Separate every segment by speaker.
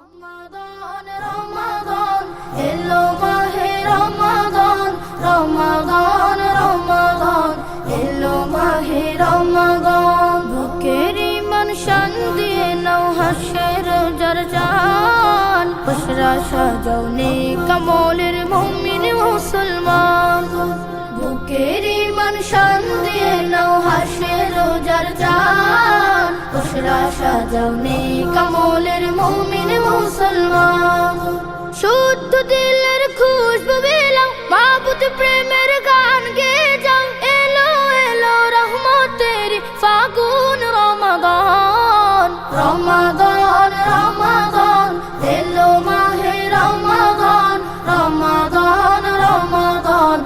Speaker 1: রমাদান রমাদান এলো মাহে রমাদান রমাদান রমাদান এলো মাহে রমাদান বুকের ইমান শান দিয়ে নাও হাসের জারজান বশরা সাজাও নেক আমলের মুমিন মুসলমান বুকের ইমান শান দিয়ে নাও হাসের জারজান বশরা সাজাও নেক আমলের মুমিন মুসলমান শুদ্ধ দিলের খুশবু বিলাও মাবুদ প্রেমের গান গেয়ে যাও এলো এলো রহমতের ফাগুন রমাদান রমাদান রমাদান এলো মাহে রমাদান রমাদান রমাদান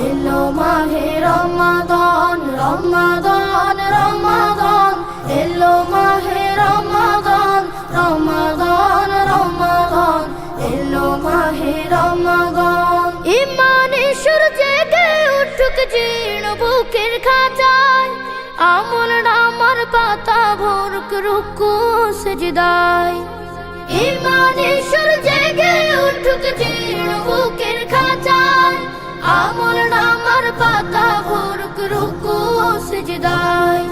Speaker 1: এলো মাহে রমাদান রমাদান রমাদান এলো মাহে রমাদান রমাদান রমাদান এলো মাহে রমাদান ইমানে সূর্যে গে উঠুক জীর্ণ বুকের খাঁচায় আমল নামার পাতা ভরুক রুকু সিজদায় ইমানে সূর্যে গে উঠুক জীর্ণ বুকের খাঁচায় আমল নামার পাতা ভরুক রুকু সিজদায়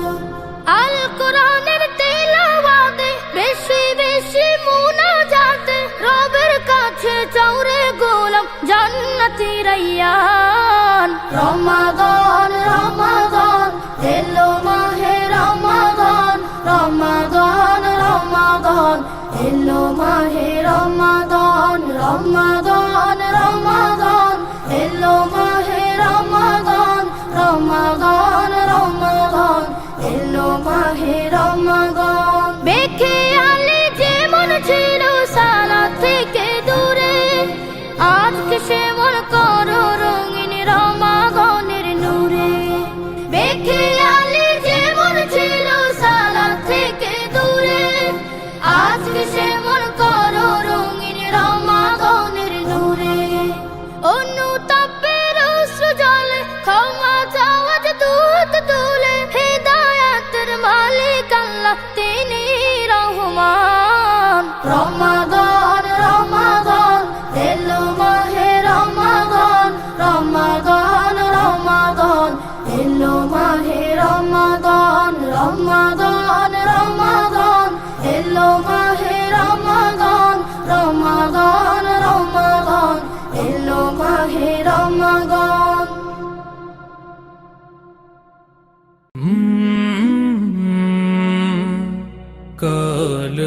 Speaker 1: আল কোরআনের তিলাওয়াতে বেশি বেশি মুনাজাতে রবের কাছে চাওরে গোলাম জান্নাতি রাইয়ান রমাদান রমাদান এলো মাহে রমাদান রমাদান রমাদান এলো মাহে রমাদান রমাদান রমাদান এলো মাহে রমাদান রমাদান রমাদান এলো মাহে রমাদান বেখে আলে যেমন ছিল সালা থেকে দূরে আজকে সেমন করো রঙিন রমাদানের নূরে বেখে আলে যেমন ছিল সালা থেকে দূরে আজকে সেমন করো রঙিন রমাদানের নূরে অনুতাপের অশ্রু জলে ক্ষমা চাওয়া যে দুধ তুলে হেদায়াতের মালিক আল্লাহ তিনি রহমান রমাদান রমাদান এলো মাহে রমাদান রমাদান রমাদান এলো মাহে রমাদান রমাদান রমাদান এলো মাহে রমাদান রমাদান রমাদান এলো মাহে রমাদান
Speaker 2: কাল